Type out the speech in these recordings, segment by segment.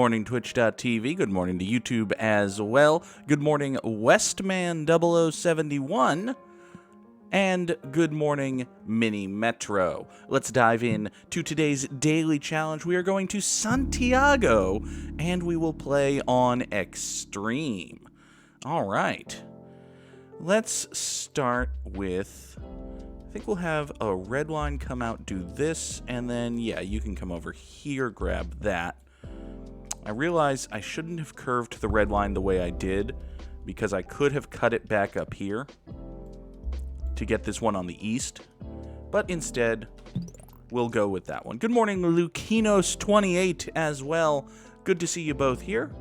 Morning Twitch.tv, good morning to YouTube as well, good morning Westman0071, and good morning Mini Metro. Let's dive in to today's daily challenge. We are going to Santiago, and we will play on Extreme. Alright, let's start with, I think we'll have a red line come out, do this, and then, yeah, you can come over here, grab that. I realize I shouldn't have curved the red line the way I did, because I could have cut it back up here to get this one on the east, but instead, we'll go with that one. Good morning, Lukinos28 as well. Good to see you both here.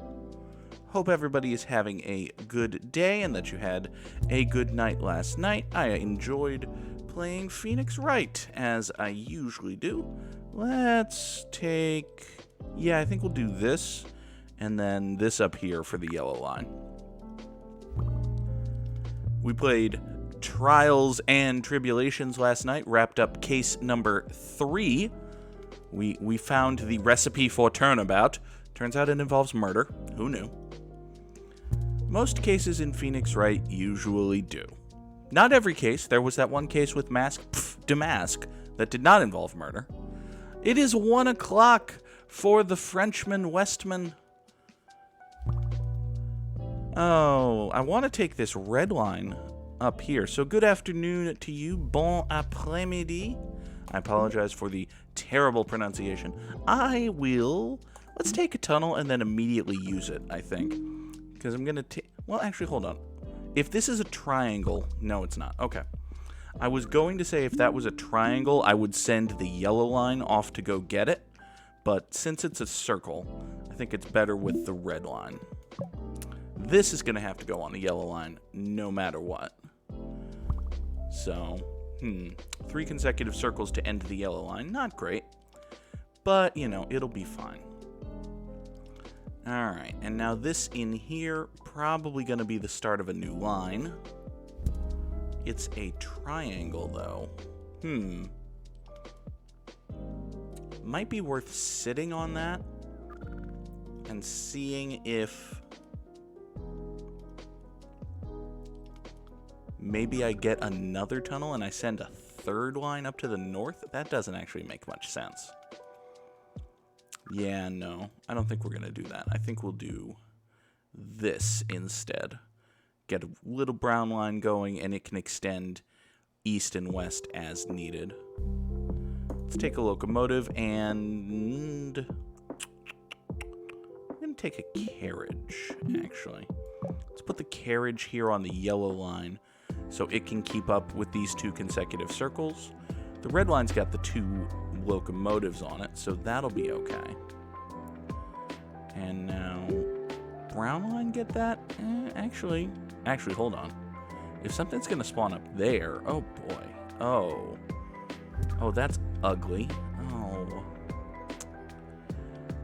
Hope everybody is having a good day and that you had a good night last night. I enjoyed playing Phoenix Wright, as I usually do. Let's take... yeah, I think we'll do this, and then this up here for the yellow line. We played Trials and Tribulations last night, wrapped up case number 3. We found the recipe for turnabout. Turns out it involves murder. Who knew? Most cases in Phoenix Wright usually do. Not every case. There was that one case with Damask that did not involve murder. It is 1 o'clock. For the Frenchman Westman. Oh, I want to take this red line up here. So good afternoon to you. Bon après-midi. I apologize for the terrible pronunciation. Let's take a tunnel and then immediately use it, I think. Because I'm going to take... well, actually, hold on. If this is a triangle... no, it's not. Okay. I was going to say if that was a triangle, I would send the yellow line off to go get it. But since it's a circle, I think it's better with the red line. This is going to have to go on the yellow line no matter what. So, 3 consecutive circles to end the yellow line. Not great. But, you know, it'll be fine. Alright, and now this in here, probably going to be the start of a new line. It's a triangle, though. Might be worth sitting on that and seeing if maybe I get another tunnel and I send a third line up to the north. That doesn't actually make much sense. Yeah, no, I don't think we're going to do that. I think we'll do this instead. Get a little brown line going and it can extend east and west as needed. Let's take a locomotive, and I'm going to take a carriage, actually. Let's put the carriage here on the yellow line so it can keep up with these 2 consecutive circles. The red line's got the 2 locomotives on it, so that'll be okay. And now, brown line get that? Actually, hold on. If something's going to spawn up there, oh boy, oh, that's ugly.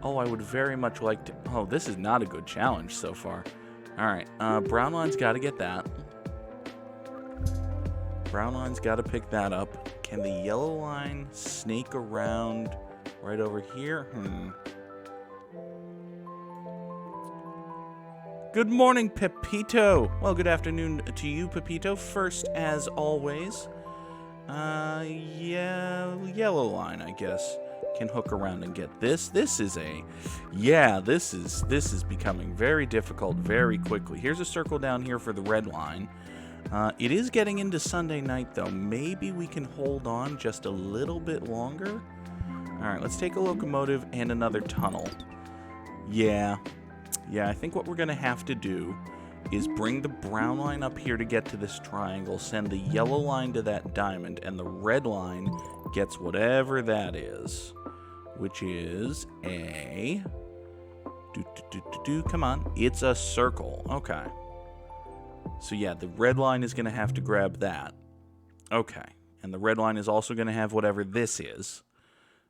Oh, I would very much like to... oh, this is not a good challenge so far. Alright, brown line's got to get that. Brown line's got to pick that up. Can the yellow line snake around right over here? Good morning, Pepito. Well, good afternoon to you, Pepito. First, as always... yeah, yellow line, I guess, can hook around and get this. This is becoming very difficult very quickly. Here's a circle down here for the red line. It is getting into Sunday night, though. Maybe we can hold on just a little bit longer. Alright, let's take a locomotive and another tunnel. Yeah, I think what we're going to have to do is bring the brown line up here to get to this triangle, send the yellow line to that diamond, and the red line gets whatever that is, which is a... come on, it's a circle. Okay. So yeah, the red line is going to have to grab that. Okay. And the red line is also going to have whatever this is.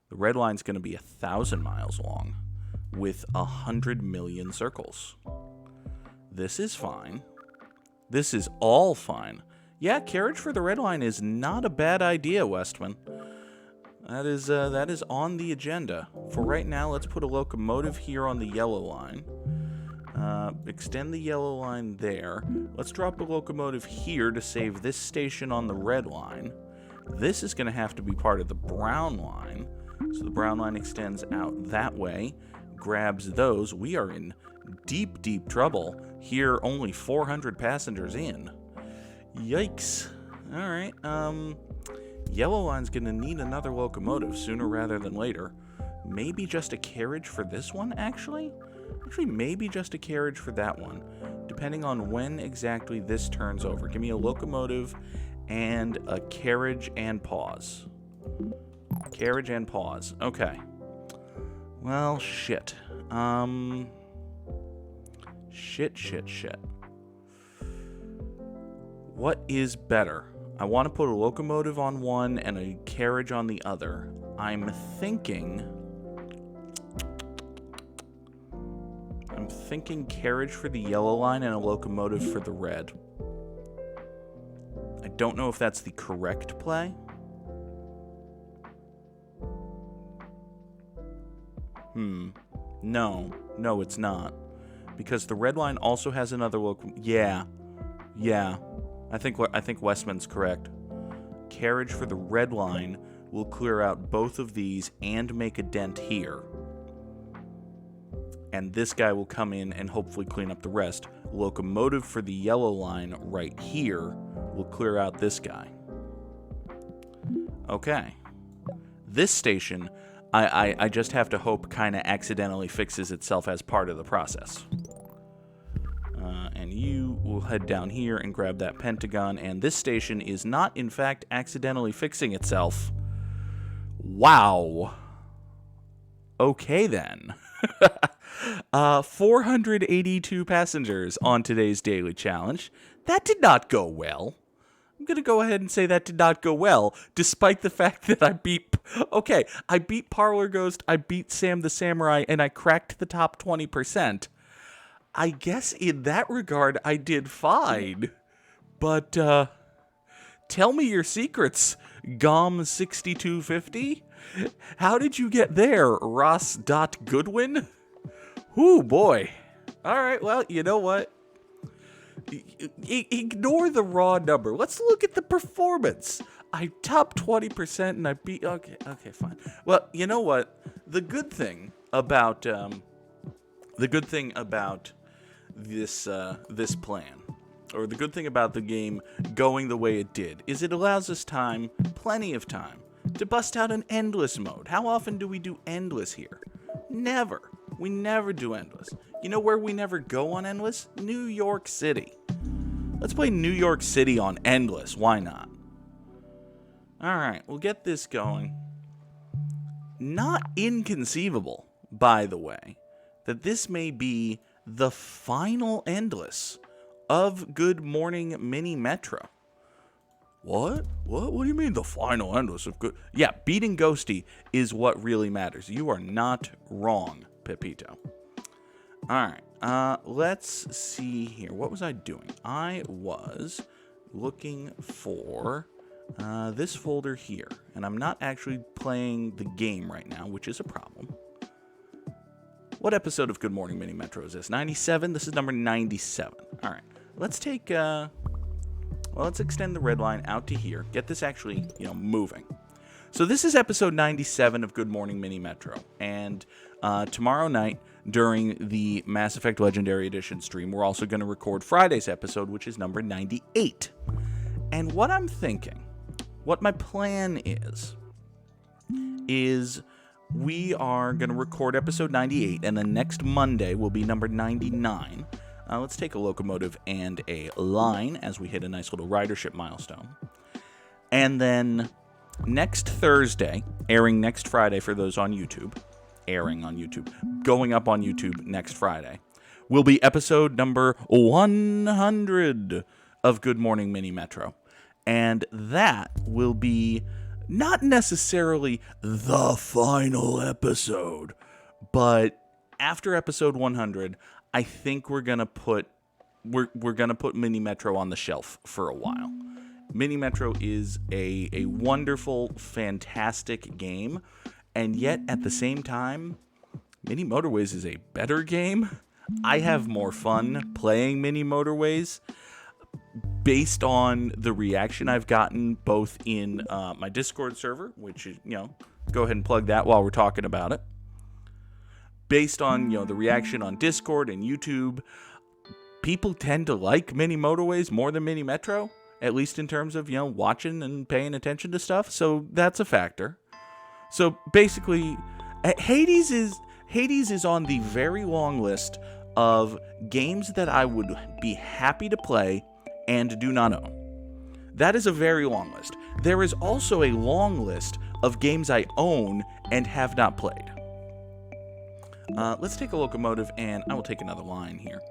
The red line's going to be 1,000 miles long with 100 million circles. This is fine. This is all fine. Yeah, carriage for the red line is not a bad idea, Westman. That is on the agenda. For right now, let's put a locomotive here on the yellow line. Extend the yellow line there. Let's drop a locomotive here to save this station on the red line. This is going to have to be part of the brown line. So the brown line extends out that way, grabs those. We are in deep, deep trouble. Here, only 400 passengers in. Yikes. All right, yellow line's going to need another locomotive sooner rather than later. Maybe just a carriage for this one, actually? Actually, maybe just a carriage for that one, depending on when exactly this turns over. Give me a locomotive and a carriage and pause. Carriage and pause. Okay. Well, shit. Shit. What is better? I want to put a locomotive on one and a carriage on the other. I'm thinking carriage for the yellow line and a locomotive for the red. I don't know if that's the correct play. No, it's not. Because the red line also has another Yeah. I think Westman's correct. Carriage for the red line will clear out both of these and make a dent here. And this guy will come in and hopefully clean up the rest. Locomotive for the yellow line right here will clear out this guy. Okay. This station, I just have to hope kind of accidentally fixes itself as part of the process. And you will head down here and grab that pentagon, and this station is not, in fact, accidentally fixing itself. Wow. Okay, then. 482 passengers on today's daily challenge. That did not go well. I'm going to go ahead and say that did not go well, despite the fact that I beat Parlor Ghost, I beat Sam the Samurai, and I cracked the top 20%. I guess in that regard, I did fine. But, tell me your secrets, Gom6250. How did you get there, Ross.Goodwin? Ooh, boy. All right, well, you know what? Ignore the raw number. Let's look at the performance. I topped 20% and I beat... Okay, fine. Well, you know what? The good thing about this plan, or the good thing about the game going the way it did, is it allows us time, plenty of time, to bust out an endless mode. How often do we do endless here? Never. We never do endless. You know where we never go on endless? New York City. Let's play New York City on endless. Why not? Alright, we'll get this going. Not inconceivable, by the way, that this may be the final endless of Good Morning Mini Metro. What? What do you mean the final endless of Good? Yeah, beating Ghosty is what really matters. You are not wrong, Pepito. Alright, let's see here. What was I doing? I was looking for this folder here, and I'm not actually playing the game right now, which is a problem. What episode of Good Morning Mini Metro is this? 97? This is number 97. Alright, let's take, let's extend the red line out to here. Get this actually, moving. So this is episode 97 of Good Morning Mini Metro, and tomorrow night during the Mass Effect Legendary Edition stream, we're also going to record Friday's episode, which is number 98. And what I'm thinking, what my plan is we are going to record episode 98, and then next Monday will be number 99. Let's take a locomotive and a line as we hit a nice little ridership milestone. And then next Thursday, airing next Friday for those on YouTube, going up on YouTube next Friday, will be episode number 100 of Good Morning Mini Metro. And that will be not necessarily the final episode, but after episode 100, I think we're gonna put Mini Metro on the shelf for a while. Mini Metro is a wonderful, fantastic game, and yet at the same time, Mini Motorways is a better game. I have more fun playing Mini Motorways based on the reaction I've gotten both in my Discord server, which is, go ahead and plug that while we're talking about it. Based on, the reaction on Discord and YouTube, people tend to like Mini Motorways more than Mini Metro, at least in terms of, watching and paying attention to stuff. So that's a factor. So basically, Hades is on the very long list of games that I would be happy to play and do not own. That is a very long list. There is also a long list of games I own and have not played. Let's take a locomotive, and I will take another line here.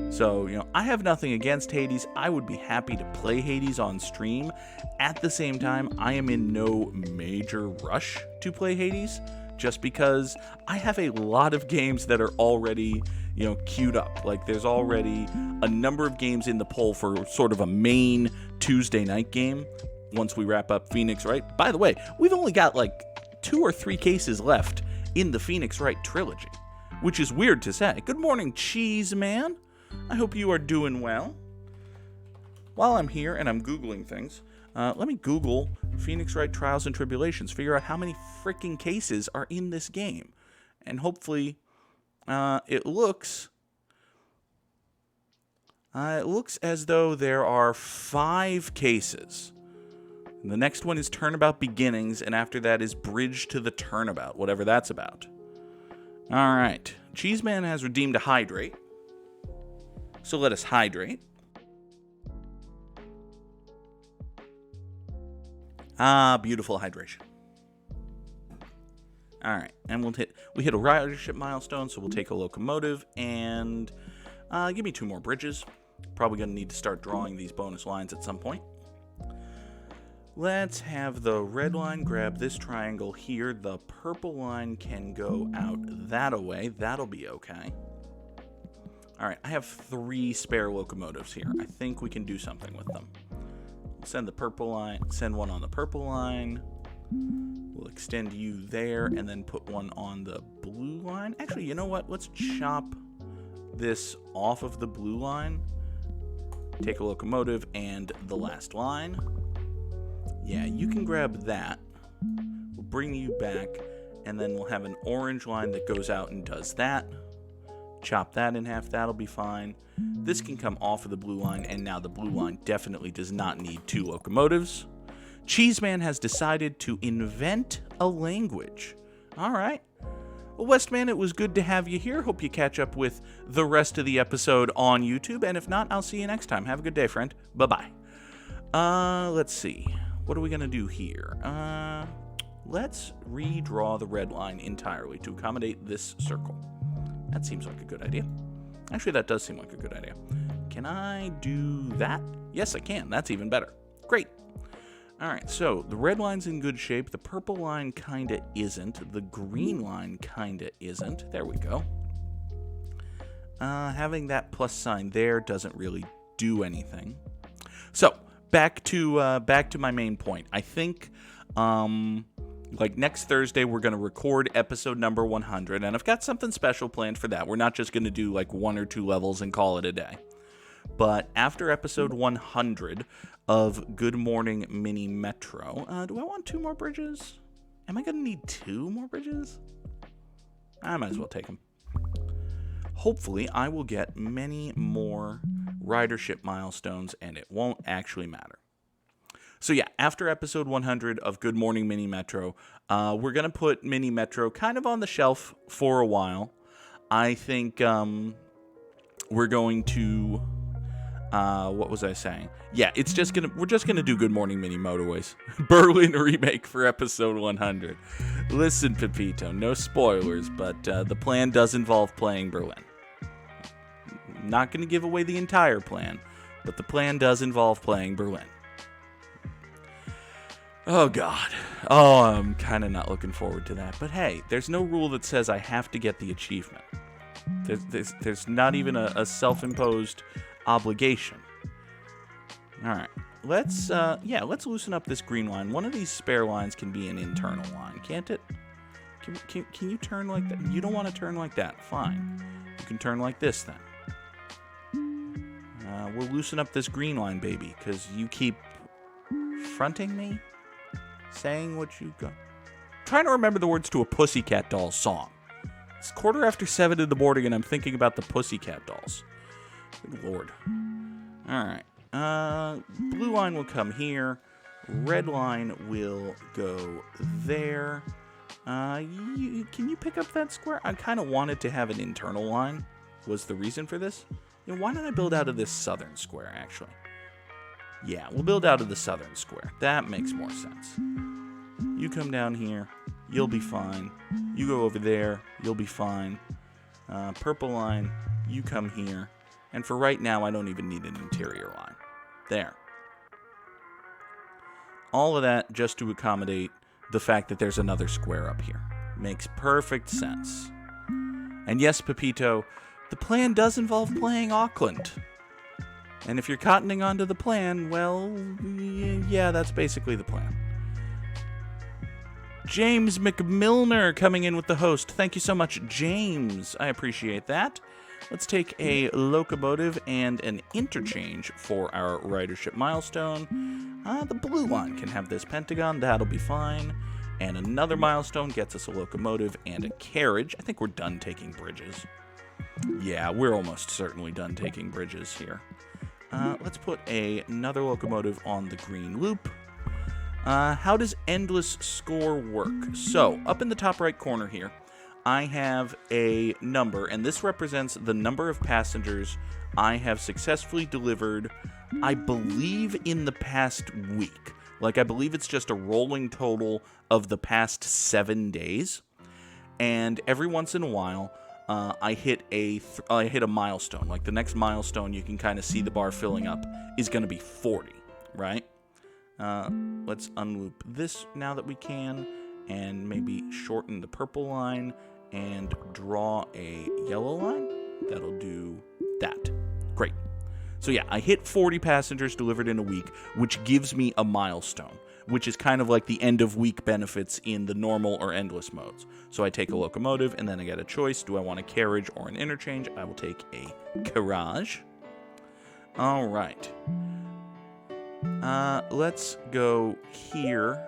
So, I have nothing against Hades. I would be happy to play Hades on stream. At the same time, I am in no major rush to play Hades, just because I have a lot of games that are already, queued up. Like, there's already a number of games in the poll for sort of a main Tuesday night game once we wrap up Phoenix Wright. By the way, we've only got like 2 or 3 cases left in the Phoenix Wright trilogy, which is weird to say. Good morning, Cheese Man. I hope you are doing well. While I'm here and I'm Googling things, let me Google Phoenix Wright Trials and Tribulations, figure out how many freaking cases are in this game. And hopefully, it looks as though there are 5 cases. And the next one is Turnabout Beginnings, and after that is Bridge to the Turnabout, whatever that's about. All right. Cheeseman has redeemed a hydrate. So let us hydrate. Beautiful hydration. All right. And we hit a ridership milestone, so we'll take a locomotive and give me 2 more bridges. Probably going to need to start drawing these bonus lines at some point. Let's have the red line grab this triangle here. The purple line can go out that-a-way. That'll be okay. All right, I have 3 spare locomotives here. I think we can do something with them. We'll send the purple line, send one on the purple line. We'll extend you there and then put one on the blue line. Actually, you know what? Let's chop this off of the blue line. Take a locomotive and the last line. Yeah, you can grab that. We'll bring you back, and then we'll have an orange line that goes out and does that. Chop that in half, that'll be fine. This can come off of the blue line, and now the blue line definitely does not need 2 locomotives. Cheeseman has decided to invent a language. All right. Well, Westman, it was good to have you here. Hope you catch up with the rest of the episode on YouTube, and if not, I'll see you next time. Have a good day, friend. Bye-bye. Let's see. What are we going to do here? Let's redraw the red line entirely to accommodate this circle. That seems like a good idea. Actually, that does seem like a good idea. Can I do that? Yes, I can. That's even better. Great. All right, so the red line's in good shape. The purple line kind of isn't. The green line kind of isn't. There we go. Having that plus sign there doesn't really do anything. So, back to my main point. I think, like next Thursday, we're going to record episode number 100, and I've got something special planned for that. We're not just going to do like 1 or 2 levels and call it a day. But after episode 100 of Good Morning Mini Metro, do I want 2 more bridges? Am I going to need 2 more bridges? I might as well take them. Hopefully, I will get many more ridership milestones, and it won't actually matter. So yeah, after episode 100 of Good Morning Mini Metro, we're going to put Mini Metro kind of on the shelf for a while. I think we're going to... what was I saying? Yeah, we're just gonna do Good Morning Mini Motorways. Berlin remake for episode 100. Listen, Pepito, no spoilers, but the plan does involve playing Berlin. Not gonna give away the entire plan, but the plan does involve playing Berlin. Oh God. Oh, I'm kind of not looking forward to that. But hey, there's no rule that says I have to get the achievement. There's not even a self-imposed obligation. All right. let's loosen up this green line. One of these spare lines can be an internal line, can't it? Can you turn like that? You don't want to turn like that. Fine. You can turn like this then. We'll loosen up this green line, baby, because you keep fronting me, saying what you got. Trying to remember the words to a Pussycat Dolls song. It's 7:15 in the morning, and I'm thinking about the Pussycat Dolls. Good Lord. All right. Blue line will come here. Red line will go there. Can you pick up that square? I kind of wanted to have an internal line. Was the reason for this? You know, why don't I build out of this southern square, actually? Yeah, we'll build out of the southern square. That makes more sense. You come down here, you'll be fine. You go over there, you'll be fine. Purple line, you come here. And for right now, I don't even need an interior line. There. All of that just to accommodate the fact that there's another square up here. Makes perfect sense. And yes, Pepito, the plan does involve playing Auckland. And if you're cottoning onto the plan, well, yeah, that's basically the plan. James McMilner coming in with the host. Thank you so much, James. I appreciate that. Let's take a locomotive and an interchange for our ridership milestone. The blue line can have this pentagon. That'll be fine. And another milestone gets us a locomotive and a carriage. I think we're done taking bridges. Yeah, we're almost certainly done taking bridges here. Let's put another locomotive on the green loop. How does endless score work? So, up in the top right corner here, I have a number, and this represents the number of passengers I have successfully delivered, I believe, in the past week. Like, I believe it's just a rolling total of the past 7 days. And every once in a while, I hit a milestone. Like, the next milestone, you can kind of see the bar filling up, is going to be 40, right? Let's unloop this now that we can, and maybe shorten the purple line and draw a yellow line. That'll do that. Great. So yeah, I hit 40 passengers delivered in a week, which gives me a milestone, which is kind of like the end of week benefits in the normal or endless modes. So I take a locomotive, and then I get a choice. Do I want a carriage or an interchange? I will take a carriage. All right. Let's go here,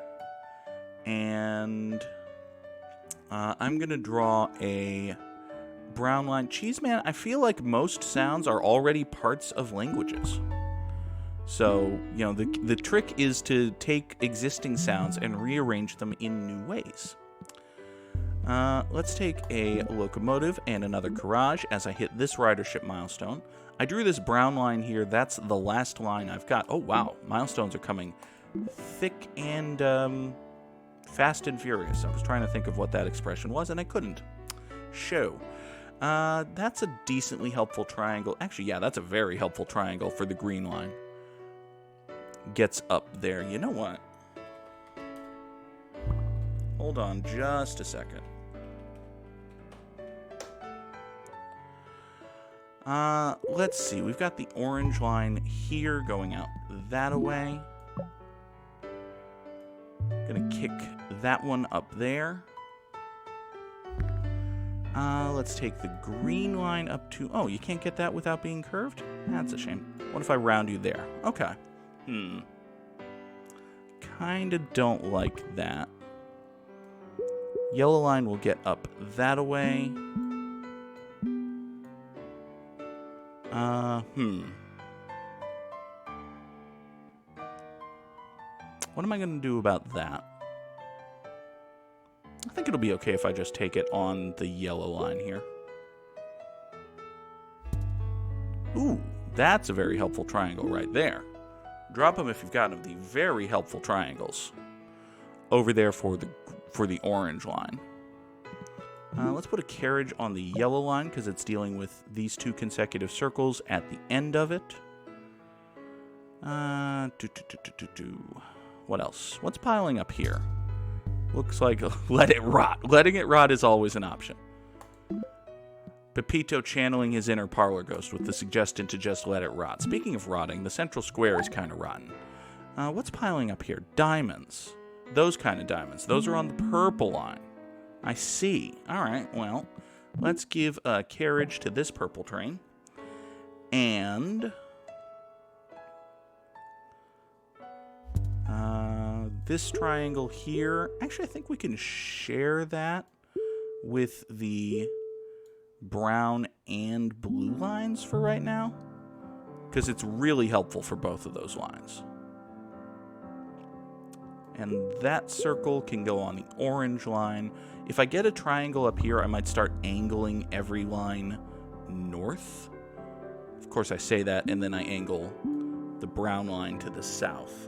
and I'm going to draw a brown line. Cheese Man, I feel like most sounds are already parts of languages. So, you know, the trick is to take existing sounds and rearrange them in new ways. Let's take a locomotive and another carriage as I hit this ridership milestone. I drew this brown line here. That's the last line I've got. Oh, wow. Milestones are coming thick and fast and furious. I was trying to think of what that expression was, and I couldn't. Show. That's a decently helpful triangle. Actually, yeah, that's a very helpful triangle for the green line. Gets up there. You know what? Hold on just a second. Let's see. We've got the orange line here going out that way. Gonna kick that one up there. Let's take the green line up to... Oh, you can't get that without being curved? That's a shame. What if I round you there? Okay. Kinda don't like that. Yellow line will get up that away. What am I going to do about that? I think it'll be okay if I just take it on the yellow line here. Ooh, that's a very helpful triangle right there. Drop them if you've got the very helpful triangles over there for the orange line. Let's put a carriage on the yellow line because it's dealing with these two consecutive circles at the end of it. What else? What's piling up here? Looks like let it rot. Letting it rot is always an option. Pepito channeling his inner parlor ghost with the suggestion to just let it rot. Speaking of rotting, the central square is kind of rotten. What's piling up here? Diamonds. Those kind of diamonds. Those are on the purple line. I see. All right, well, let's give a carriage to this purple train. And this triangle here. Actually, I think we can share that with the brown and blue lines for right now, because it's really helpful for both of those lines. And that circle can go on the orange line. If I get a triangle up here, I might start angling every line north. Of course, I say that, and then I angle the brown line to the south.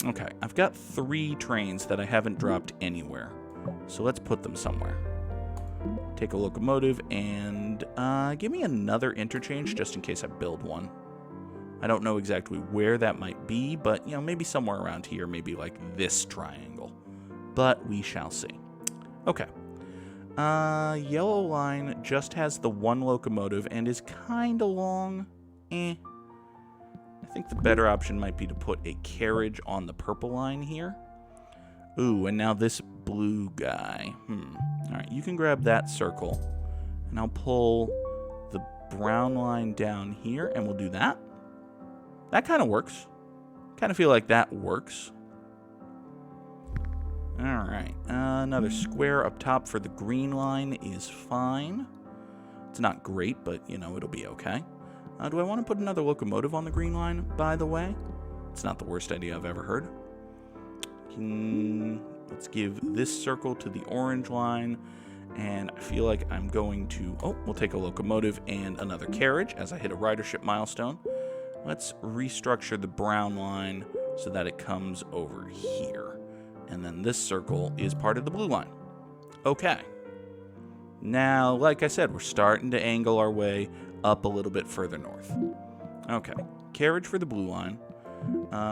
Okay, I've got 3 trains that I haven't dropped anywhere. So let's put them somewhere. Take a locomotive and give me another interchange just in case I build one. I don't know exactly where that might be, but, you know, maybe somewhere around here, maybe like this triangle. But we shall see. Okay. Yellow line just has the 1 locomotive and is kind of long. I think the better option might be to put a carriage on the purple line here. Ooh, and now this blue guy. Alright, you can grab that circle. And I'll pull the brown line down here, and we'll do that. That kind of works. Kind of feel like that works. Alright, another square up top for the green line is fine. It's not great, but, you know, it'll be okay. Do I want to put another locomotive on the green line, by the way? It's not the worst idea I've ever heard. Let's give this circle to the orange line, and I feel like I'm going to... Oh, we'll take a locomotive and another carriage as I hit a ridership milestone. Let's restructure the brown line so that it comes over here. And then this circle is part of the blue line. Okay. Now, like I said, we're starting to angle our way up a little bit further north. Okay, carriage for the blue line.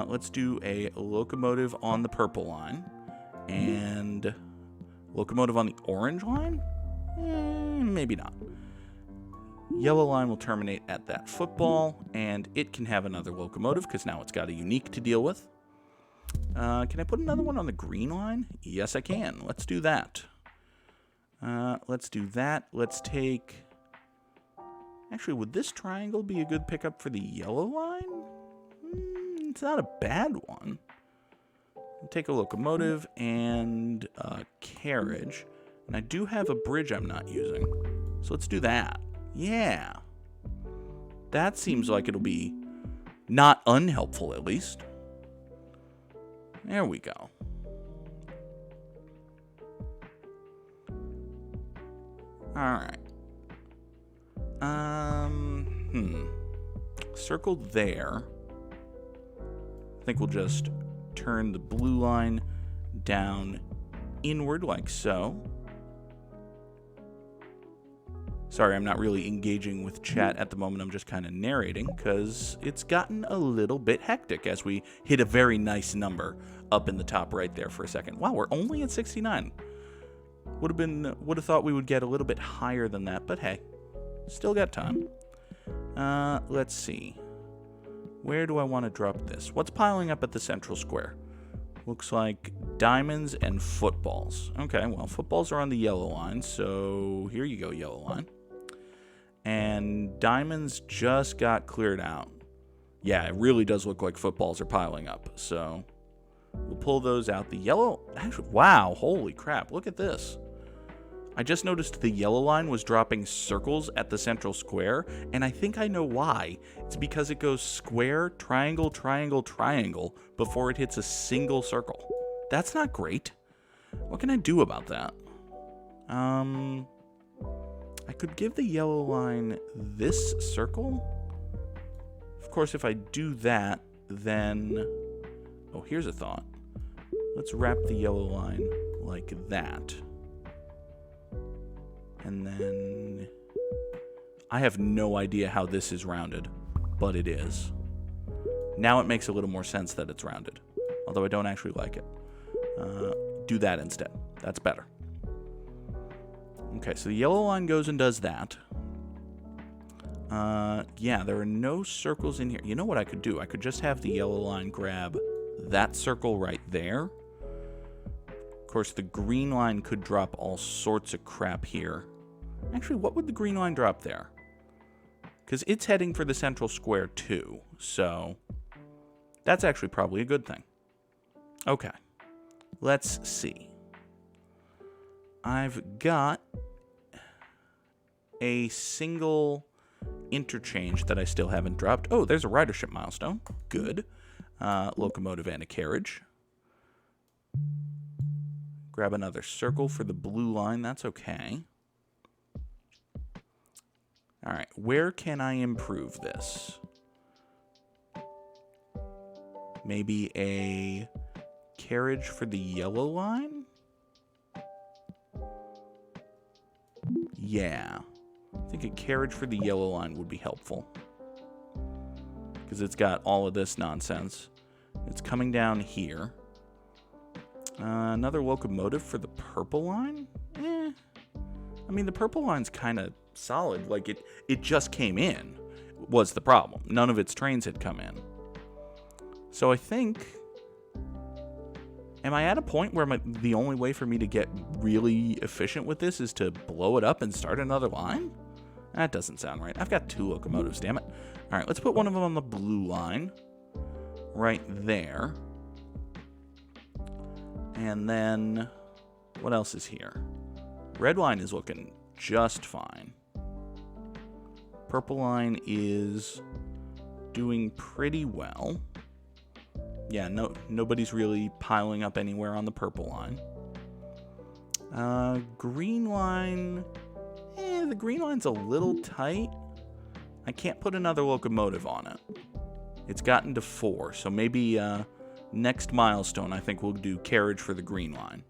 Let's do a locomotive on the purple line. And locomotive on the orange line? Maybe not. Yellow line will terminate at that football, and it can have another locomotive because now it's got a unique to deal with. Can I put another one on the green line? Yes, I can. Let's do that. Let's do that. Let's take... Actually, would this triangle be a good pickup for the yellow line? It's not a bad one. I'll take a locomotive and a carriage. And I do have a bridge I'm not using. So let's do that. Yeah. That seems like it'll be not unhelpful, at least. There we go. Alright. Circle there. I think we'll just turn the blue line down inward like so. Sorry, I'm not really engaging with chat at the moment. I'm just kind of narrating because it's gotten a little bit hectic as we hit a very nice number up in the top right there for a second. Wow, we're only at 69. Would have thought we would get a little bit higher than that, but hey, still got time. Let's see. Where do I want to drop this? What's piling up at the central square? Looks like diamonds and footballs. Okay, well, footballs are on the yellow line, so here you go, yellow line. And diamonds just got cleared out. Yeah, it really does look like footballs are piling up, so we'll pull those out. The yellow... Actually, wow, holy crap, look at this. I just noticed the yellow line was dropping circles at the central square, and I think I know why. It's because it goes square, triangle, triangle, triangle before it hits a single circle. That's not great. What can I do about that? I could give the yellow line this circle. Of course, if I do that, then... Oh, here's a thought. Let's wrap the yellow line like that. And then... I have no idea how this is rounded, but it is. Now it makes a little more sense that it's rounded, although I don't actually like it. Do that instead. That's better. Okay, so the yellow line goes and does that. Yeah, there are no circles in here. You know what I could do? I could just have the yellow line grab that circle right there. Of course, the green line could drop all sorts of crap here. Actually, what would the green line drop there? Because it's heading for the central square too, so that's actually probably a good thing. Okay, let's see. I've got a single interchange that I still haven't dropped. Oh, there's a ridership milestone. Good. Locomotive and a carriage. Grab another circle for the blue line. That's okay. All right, where can I improve this? Maybe a carriage for the yellow line? Yeah. I think a carriage for the yellow line would be helpful. Because it's got all of this nonsense. It's coming down here. Another locomotive for the purple line? I mean, the purple line's kind of solid. Like, it just came in, was the problem. None of its trains had come in. So I think... Am I at a point where the only way for me to get really efficient with this is to blow it up and start another line? That doesn't sound right. I've got 2 locomotives, damn it. All right, let's put one of them on the blue line. Right there. And then, what else is here? Red line is looking just fine. Purple line is doing pretty well. Yeah, nobody's really piling up anywhere on the purple line. Green line... the green line's a little tight. I can't put another locomotive on it. It's gotten to 4, so maybe next milestone I think we'll do carriage for the green line.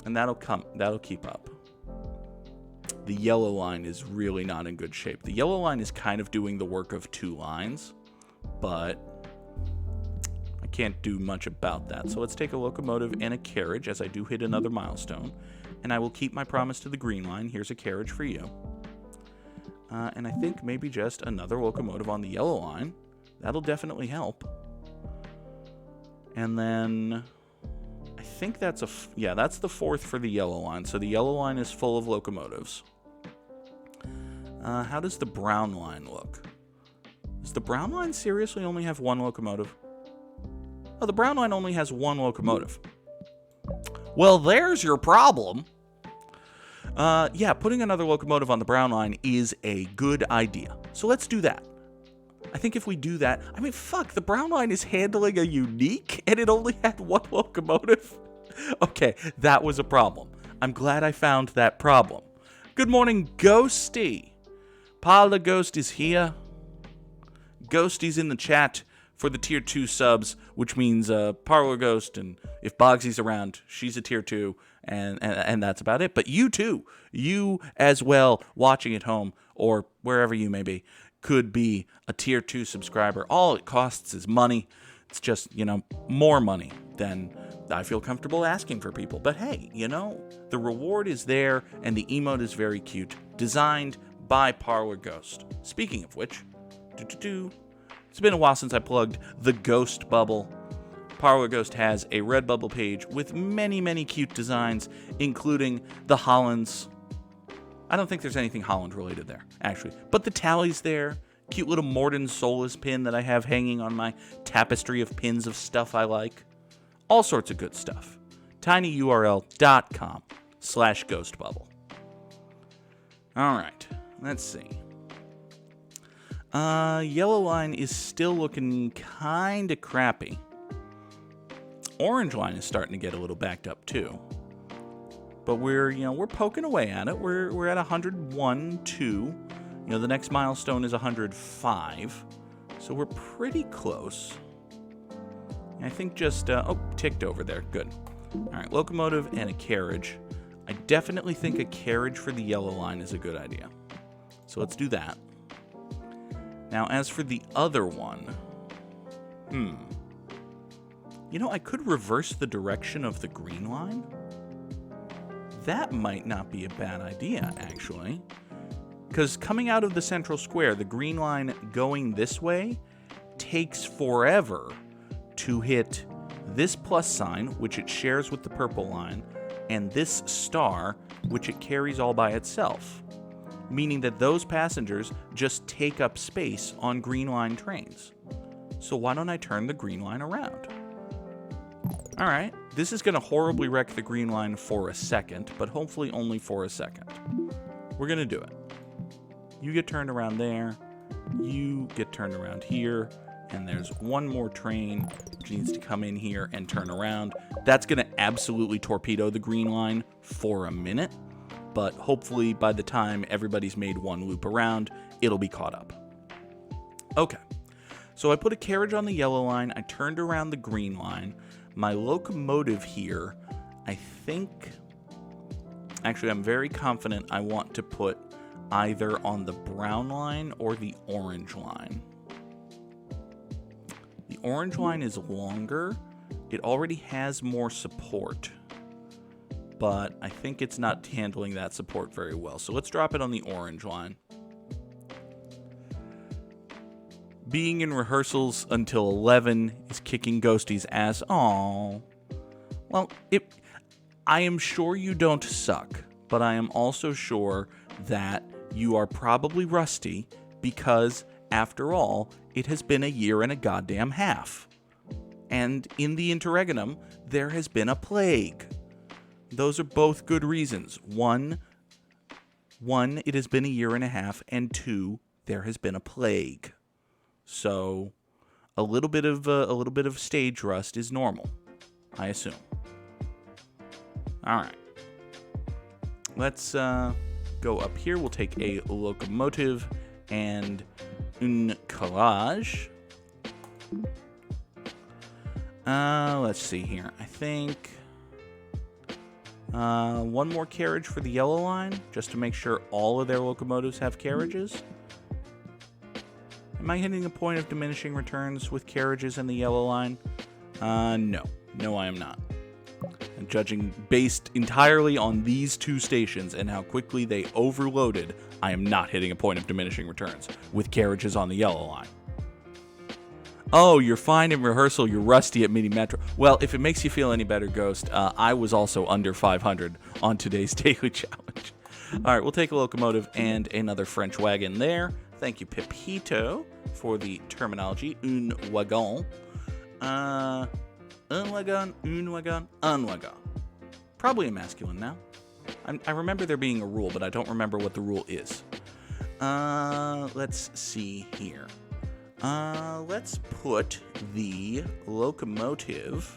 And that'll keep up. The yellow line is really not in good shape. The yellow line is kind of doing the work of 2 lines, but I can't do much about that. So let's take a locomotive and a carriage as I do hit another milestone. And I will keep my promise to the green line. Here's a carriage for you. And I think maybe just another locomotive on the yellow line. That'll definitely help. And then I think that's that's the 4th for the yellow line. So the yellow line is full of locomotives. How does the brown line look? Does the brown line seriously only have 1 locomotive? Oh, the brown line only has 1 locomotive. Well, there's your problem. Yeah, putting another locomotive on the brown line is a good idea. So let's do that. I think if we do that... I mean, fuck, the brown line is handling a unique, and it only had 1 locomotive? Okay, that was a problem. I'm glad I found that problem. Good morning, Ghosty. Paula Ghost is here. Ghosty's in the chat for the tier 2 subs, which means Parlor Ghost, and if Bogsy's around, she's a tier 2, and that's about it. But you too, you as well, watching at home or wherever you may be, could be a tier 2 subscriber. All it costs is money. It's just, more money than I feel comfortable asking for people. But hey, the reward is there, and the emote is very cute. Designed by Parlor Ghost. Speaking of which, it's been a while since I plugged the Ghost Bubble. Parlor Ghost has a Redbubble page with many, many cute designs, including the Hollands. I don't think there's anything Holland related there, actually. But the tally's there. Cute little Morden Solus pin that I have hanging on my tapestry of pins of stuff I like. All sorts of good stuff. tinyurl.com/ghostbubble. All right, let's see. Yellow line is still looking kind of crappy. Orange line is starting to get a little backed up too. But we're poking away at it. We're at 101.2. The next milestone is 105. So we're pretty close. I think just ticked over there. Good. All right, locomotive and a carriage. I definitely think a carriage for the yellow line is a good idea. So let's do that. Now, as for the other one, I could reverse the direction of the green line. That might not be a bad idea, actually. Because coming out of the central square, the green line going this way takes forever to hit this plus sign, which it shares with the purple line, and this star, which it carries all by itself. Meaning that those passengers just take up space on green line trains. So why don't I turn the green line around? Alright, this is going to horribly wreck the green line for a second, but hopefully only for a second. We're going to do it. You get turned around there, you get turned around here, and there's one more train which needs to come in here and turn around. That's going to absolutely torpedo the green line for a minute, but hopefully by the time everybody's made one loop around, it'll be caught up. Okay, so I put a carriage on the yellow line, I turned around the green line. My locomotive here, I think, actually I'm very confident I want to put either on the brown line or the orange line. The orange line is longer, it already has more support, but I think it's not handling that support very well. So let's drop it on the orange line. Being in rehearsals until 11 is kicking Ghosty's ass. Aww. Well, I am sure you don't suck, but I am also sure that you are probably rusty because, after all, it has been a year and a goddamn half. And in the interregnum, there has been a plague. Those are both good reasons. One, it has been a year and a half, and two, there has been a plague. So, a little bit of stage rust is normal, I assume. All right, let's go up here. We'll take a locomotive and une calage. Let's see here. I think one more carriage for the yellow line, just to make sure all of their locomotives have carriages. Am I hitting a point of diminishing returns with carriages in the yellow line? No. No, I am not. And judging based entirely on these two stations and how quickly they overloaded, I am not hitting a point of diminishing returns with carriages on the yellow line. Oh, you're fine in rehearsal, you're rusty at Mini Metro. Well, if it makes you feel any better, Ghost, I was also under 500 on today's daily challenge. All right, we'll take a locomotive and another French wagon there. Thank you, Pepito, for the terminology. Un wagon. Un wagon, un wagon, un wagon. Probably a masculine now. I remember there being a rule, but I don't remember what the rule is. Let's see here. Let's put the locomotive...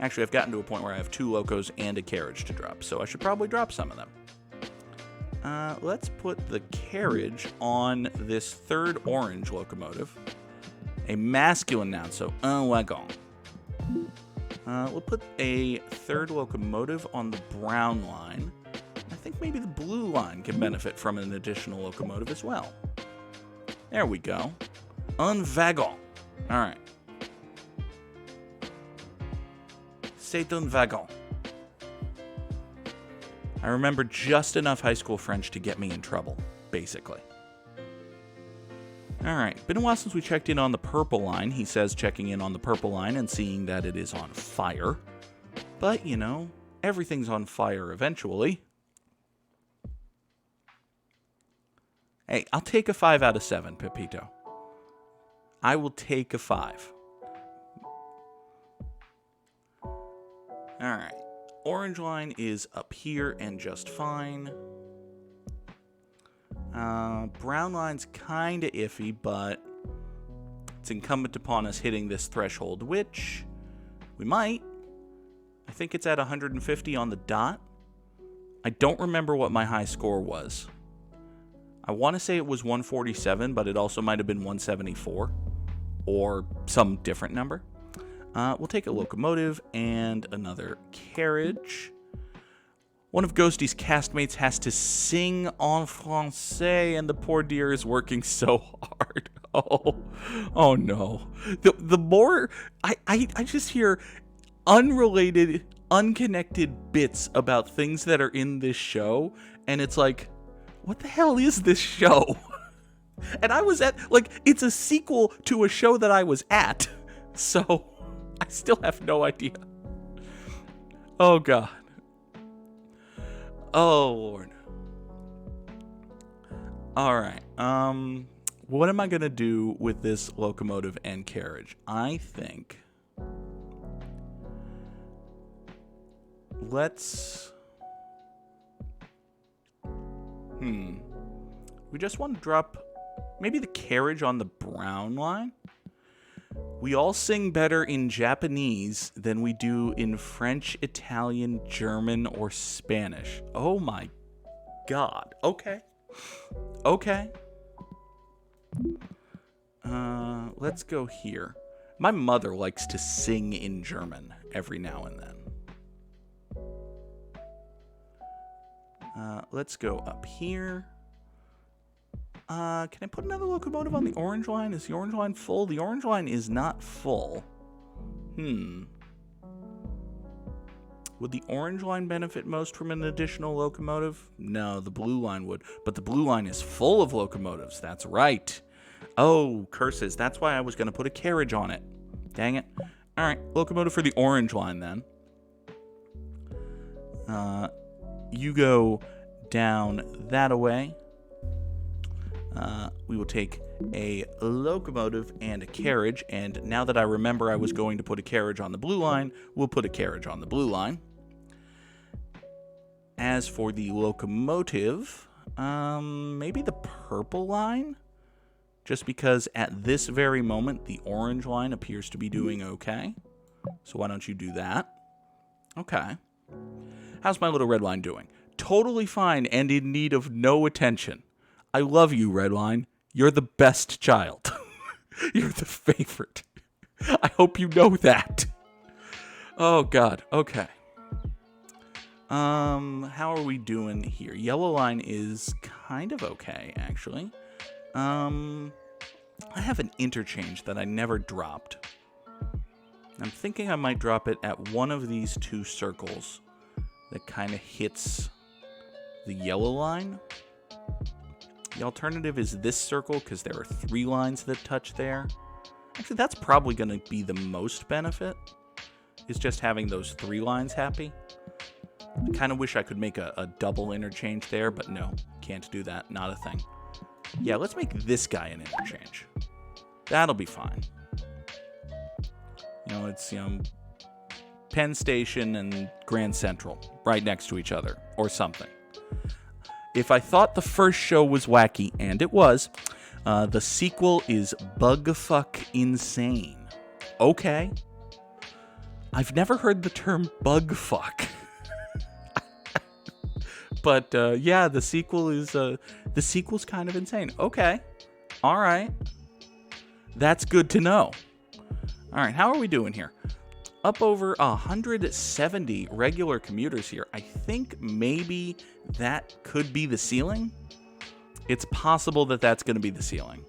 Actually, I've gotten to a point where I have two locos and a carriage to drop, so I should probably drop some of them. Let's put the carriage on this third orange locomotive. A masculine noun, so un wagon. We'll put a third locomotive on the brown line. I think maybe the blue line can benefit from an additional locomotive as well. There we go. Un wagon. All right. C'est un wagon. I remember just enough high school French to get me in trouble, basically. Alright, been a while since we checked in on the purple line. He says checking in on the purple line and seeing that it is on fire. But, you know, everything's on fire eventually. Hey, I'll take a 5 out of 7, Pepito. I will take a 5. Alright. Orange line is up here and just fine. Brown line's kind of iffy, but it's incumbent upon us hitting this threshold, which we might. I think it's at 150 on the dot. I don't remember what my high score was. I want to say it was 147, but it also might have been 174 or some different number. We'll take a locomotive and another carriage. One of Ghosty's castmates has to sing en français, and the poor dear is working so hard. Oh no. The more I just hear unrelated, unconnected bits about things that are in this show, and it's like, what the hell is this show? And I was at, like, it's a sequel to a show that I was at. So, I still have no idea. Oh, God. Oh, Lord. Alright, what am I gonna do with this locomotive and carriage? I think... let's... We just want to drop maybe the carriage on the brown line. We all sing better in Japanese than we do in French, Italian, German, or Spanish. Oh my God. Okay. Okay. Let's go here. My mother likes to sing in German every now and then. Let's go up here. Can I put another locomotive on the orange line? Is the orange line full? The orange line is not full. Would the orange line benefit most from an additional locomotive? No, the blue line would. But the blue line is full of locomotives. That's right. Oh, curses. That's why I was going to put a carriage on it. Dang it. All right, locomotive for the orange line then. You go down that away. We will take a locomotive and a carriage, and now that I remember I was going to put a carriage on the blue line, we'll put a carriage on the blue line. As for the locomotive, maybe the purple line? Just because at this very moment, the orange line appears to be doing okay. So why don't you do that? Okay. How's my little red line doing? Totally fine and in need of no attention. I love you, red line. You're the best child. You're the favorite. I hope you know that. Oh, God. Okay. How are we doing here? Yellow line is kind of okay, actually. I have an interchange that I never dropped. I'm thinking I might drop it at one of these two circles that kind of hits the yellow line. The alternative is this circle because there are 3 lines that touch there. Actually, that's probably going to be the most benefit, is just having those 3 lines happy. I kind of wish I could make a double interchange there, but no, can't do that. Not a thing. Yeah, let's make this guy an interchange. That'll be fine. You know, it's, Penn Station and Grand Central right next to each other, or something. If I thought the first show was wacky, and it was, the sequel is bugfuck insane. Okay. I've never heard the term bugfuck. But, yeah, the sequel's kind of insane. Okay. All right. That's good to know. All right, how are we doing here? Up over 170 regular commuters here. I think maybe that could be the ceiling. It's possible that that's going to be the ceiling.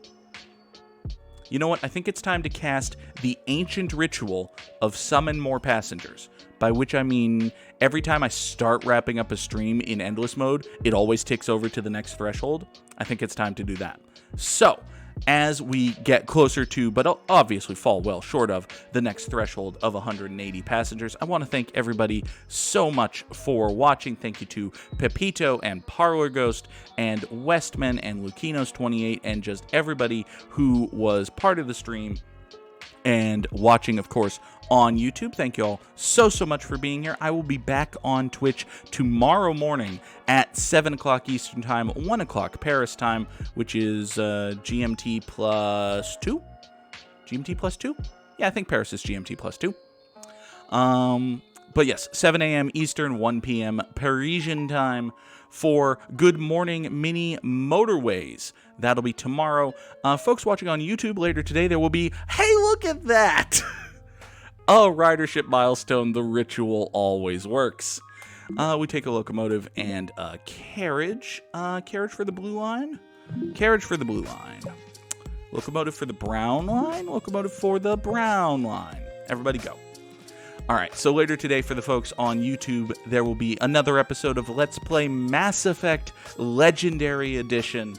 You know what? I think it's time to cast the ancient ritual of summon more passengers. By which I mean, every time I start wrapping up a stream in endless mode, it always ticks over to the next threshold. I think it's time to do that. So, as we get closer to, but obviously fall well short of, the next threshold of 180 passengers, I want to thank everybody so much for watching. Thank you to Pepito and Parlor Ghost and Westman and Lukinos28 and just everybody who was part of the stream and watching, of course, on YouTube. Thank you all so much for being here. I will be back on Twitch tomorrow morning at 7 o'clock Eastern Time, 1 o'clock Paris time, which is GMT plus 2? GMT plus 2? Yeah, I think Paris is GMT plus 2. But yes, 7 a.m. Eastern, 1 p.m. Parisian time for Good Morning Mini Motorways. That'll be tomorrow. Folks watching on YouTube later today, there will be, hey, look at that! A ridership milestone. The ritual always works. We take a locomotive and a carriage. Carriage for the blue line. Carriage for the blue line. Locomotive for the brown line. Locomotive for the brown line. Everybody go. All right, so later today for the folks on YouTube, there will be another episode of Let's Play Mass Effect Legendary Edition.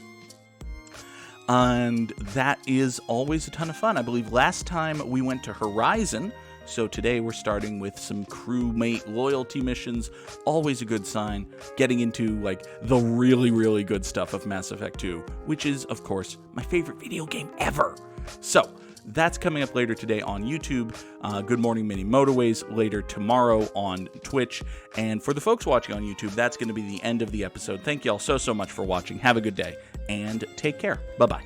And that is always a ton of fun. I believe last time we went to Horizon, so today we're starting with some crewmate loyalty missions. Always a good sign. Getting into like the really, really good stuff of Mass Effect 2, which is, of course, my favorite video game ever. So that's coming up later today on YouTube. Good Morning Mini Motorways later tomorrow on Twitch. And for the folks watching on YouTube, that's going to be the end of the episode. Thank you all so much for watching. Have a good day and take care. Bye-bye.